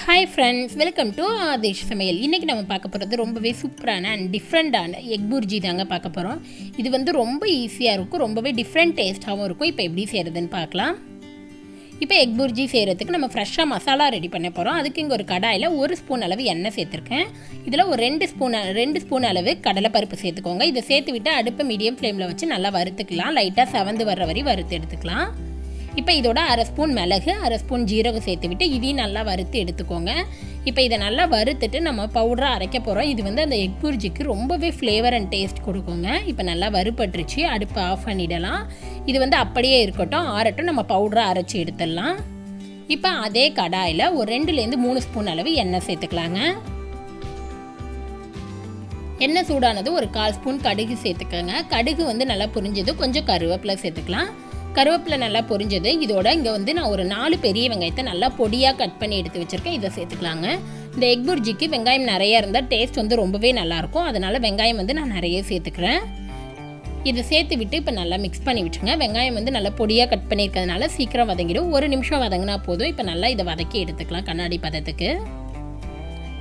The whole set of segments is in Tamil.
Hi friends, welcome to Aadhish Samayal. இன்னைக்கு நம்ம பார்க்க போறது ரொம்பவே சூப்பரான and டிஃபரண்டான எக் புர்ஜி தாங்க பார்க்க போறோம். இது வந்து ரொம்ப ஈஸியா இருக்கும், ரொம்பவே டிஃபரண்ட் டேஸ்டாவும் இருக்கும். இப்போ எப்படி செய்யறதுன்னு பார்க்கலாம். இப்போ எக் புர்ஜி செய்யறதுக்கு நம்ம ஃப்ரெஷ்ஷா மசாலா ரெடி பண்ண போறோம். அதுக்கு இங்க ஒரு கடாயில 1 ஸ்பூன் அளவு எண்ணெய் சேர்த்திருக்கேன். இதுல ஒரு 2 ஸ்பூன் அளவு கடலை பருப்பு சேர்த்துக்கோங்க. இதை சேர்த்து விட்டு அடுப்பை மீடியம் ஃப்ளேம்ல வச்சு நல்லா வறுத்துக்கலாம். லைட்டா செவந்து வர்ற வரை வறுத்து எடுத்துக்கலாம். இப்போ இதோட 1/2 ஸ்பூன் மிளகு 1/2 ஸ்பூன் ஜீரகம் சேர்த்து விட்டு இதையும் நல்லா வறுத்து எடுத்துக்கோங்க. இப்போ இதை நல்லா வறுத்துட்டு நம்ம பவுடராக அரைக்க போகிறோம். இது வந்து அந்த எக் புர்ஜிக்கு ரொம்பவே ஃப்ளேவர் அண்ட் டேஸ்ட் கொடுக்குங்க. இப்போ நல்லா வறுபட்டுருச்சு, அடுப்பை ஆஃப் பண்ணிடலாம். இது வந்து அப்படியே இருக்கட்டும், ஆறட்டும், நம்ம பவுடராக அரைச்சி எடுத்துடலாம். இப்போ அதே கடாயில் ஒரு 2லேருந்து 3 ஸ்பூன் அளவு எண்ணெய் சேர்த்துக்கலாங்க. எண்ணெய் சூடானது ஒரு 1/4 ஸ்பூன் கடுகு சேர்த்துக்கோங்க. கடுகு வந்து நல்லா பொரிஞ்சது, கொஞ்சம் கருவேப்பிலை சேர்த்துக்கலாம். கருவேப்பிலை நல்லா பொரிஞ்சது. இதோட இங்கே வந்து நான் ஒரு 4 பெரிய வெங்காயத்தை நல்லா பொடியாக கட் பண்ணி எடுத்து வச்சுருக்கேன். இதை சேர்த்துக்கலாங்க. இந்த எக் புர்ஜிக்கு வெங்காயம் நிறையா இருந்தால் டேஸ்ட் வந்து ரொம்பவே நல்லாயிருக்கும். அதனால் வெங்காயம் வந்து நான் நிறைய சேர்த்துக்கிறேன். இதை சேர்த்து விட்டு இப்போ நல்லா மிக்ஸ் பண்ணி விட்டுருங்க. வெங்காயம் வந்து நல்லா பொடியாக கட் பண்ணியிருக்கிறதுனால சீக்கிரம் வதங்கிடும். 1 நிமிஷம் வதங்கினா போதும். இப்போ நல்லா இதை வதக்கி எடுத்துக்கலாம் கண்ணாடி பதத்துக்கு.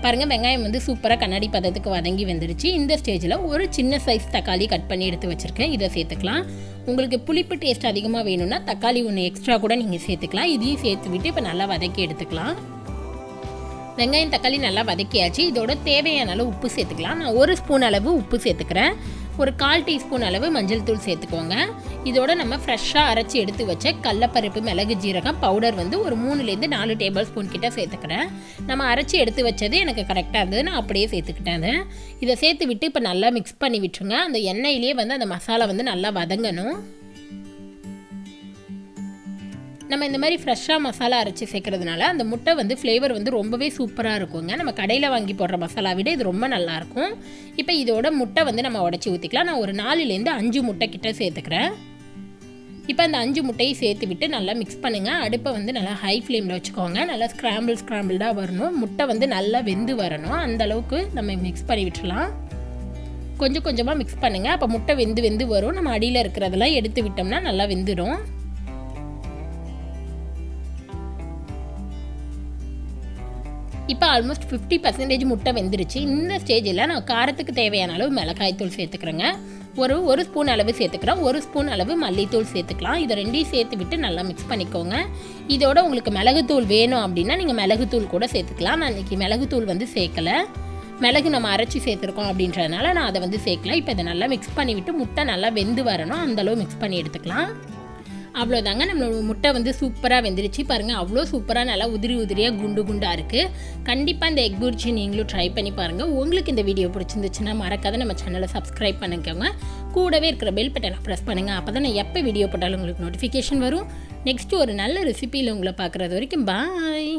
பாருங்கள், வெங்காயம் வந்து சூப்பராக கண்ணாடி பதத்துக்கு வதங்கி வந்துடுச்சு. இந்த ஸ்டேஜில் ஒரு சின்ன சைஸ் தக்காளி கட் பண்ணி எடுத்து வச்சுருக்கேன். இதை சேர்த்துக்கலாம். உங்களுக்கு புளிப்பு டேஸ்ட் அதிகமாக வேணும்னா தக்காளி ஒன்று எக்ஸ்ட்ரா கூட நீங்கள் சேர்த்துக்கலாம். இதையும் சேர்த்து விட்டு இப்போ நல்லா வதக்கி எடுத்துக்கலாம். வெங்காயம் தக்காளி நல்லா வதக்கியாச்சு. இதோட தேவையான அளவு உப்பு சேர்த்துக்கலாம். நான் 1 ஸ்பூன் அளவு உப்பு சேர்த்துக்கிறேன். ஒரு 1/4 டீஸ்பூன் அளவு மஞ்சள் தூள் சேர்த்துக்கோங்க. இதோட நம்ம ஃப்ரெஷ்ஷாக அரைச்சி எடுத்து வச்ச கடலைப்பருப்பு மிளகு ஜீரகம் பவுடர் வந்து ஒரு 3லேருந்து 4 டேபிள் ஸ்பூன் கிட்ட சேர்த்துக்கிறேன். நம்ம அரைச்சி எடுத்து வச்சது எனக்கு கரெக்டாக இருந்தது, நான் அப்படியே சேர்த்துக்கிட்டேன். இதை சேர்த்து விட்டு இப்போ நல்லா மிக்ஸ் பண்ணி விட்டுருங்க. அந்த எண்ணெயிலேயே வந்து அந்த மசாலா வந்து நல்லா வதங்கணும். நம்ம இந்த மாதிரி ஃப்ரெஷ்ஷாக மசாலா அரைச்சி சேர்க்கறதுனால அந்த முட்டை வந்து ஃப்ளேவர் வந்து ரொம்பவே சூப்பராக இருக்குங்க. நம்ம கடையில் வாங்கி போடுற மசாலா விட இது ரொம்ப நல்லாயிருக்கும். இப்போ இதோட முட்டை வந்து நம்ம உடச்சி ஊற்றிக்கலாம். நான் ஒரு 4லேருந்து 5 முட்டை கிட்ட சேர்த்துக்கிறேன். இப்போ அந்த 5 முட்டையை சேர்த்து விட்டு நல்லா மிக்ஸ் பண்ணுங்கள். அடுப்பை வந்து நல்லா ஹை ஃப்ளேமில் வச்சுக்கோங்க. நல்லா ஸ்க்ராம்பிள்டாக வரணும். முட்டை வந்து நல்லா வெந்து வரணும். அந்த அளவுக்கு நம்ம மிக்ஸ் பண்ணி விட்டுலாம். கொஞ்சம் கொஞ்சமாக மிக்ஸ் பண்ணுங்கள். அப்போ முட்டை வெந்து வரும். நம்ம அடியில் இருக்கிறதெல்லாம் எடுத்து விட்டோம்னா நல்லா வெந்துடும். இப்போ ஆல்மோஸ்ட் 50% முட்டை வெந்துருச்சு. இந்த ஸ்டேஜில் நான் காரத்துக்கு தேவையான அளவு மிளகாய்த்தூள் சேர்த்துக்கிறேங்க. ஒரு ஸ்பூன் அளவு சேர்த்துக்கிறேன். 1 ஸ்பூன் அளவு மல்லித்தூள் சேர்த்துக்கலாம். இதை 2ஐயும் சேர்த்து விட்டு நல்லா மிக்ஸ் பண்ணிக்கோங்க. இதோட உங்களுக்கு மிளகுத்தூள் வேணும் அப்படின்னா நீங்கள் மிளகுத்தூள் கூட சேர்த்துக்கலாம். நான் இன்றைக்கி மிளகுத்தூள் வந்து சேர்க்கலை. மிளகு நம்ம அரைச்சி சேர்த்துருக்கோம் அப்படின்றதுனால நான் அதை வந்து சேர்க்கல. இப்போ இதை நல்லா மிக்ஸ் பண்ணிவிட்டு முட்டை நல்லா வெந்து வரணும், அந்தளவு மிக்ஸ் பண்ணி எடுத்துக்கலாம். அவ்வளோதாங்க, நம்மளோட முட்டை வந்து சூப்பராக வெந்துருச்சு. பாருங்கள், அவ்வளோ சூப்பராக நல்லா உதிரியாக குண்டாக இருக்குது. கண்டிப்பாக இந்த எக் புர்ஜி நீங்களும் ட்ரை பண்ணி பாருங்கள். உங்களுக்கு இந்த வீடியோ பிடிச்சிருந்துச்சுன்னா மறக்காத நம்ம சேனலை சப்ஸ்கிரைப் பண்ணிக்கோங்க. கூடவே இருக்கிற பெல் பட்டனை ப்ரெஸ் பண்ணுங்கள். அப்போ தான் நான் எப்போ வீடியோ போட்டாலும் உங்களுக்கு நோட்டிஃபிகேஷன் வரும். நெக்ஸ்ட்டு ஒரு நல்ல ரெசிபியில் உங்களை பார்க்குறது வரைக்கும் பாய்.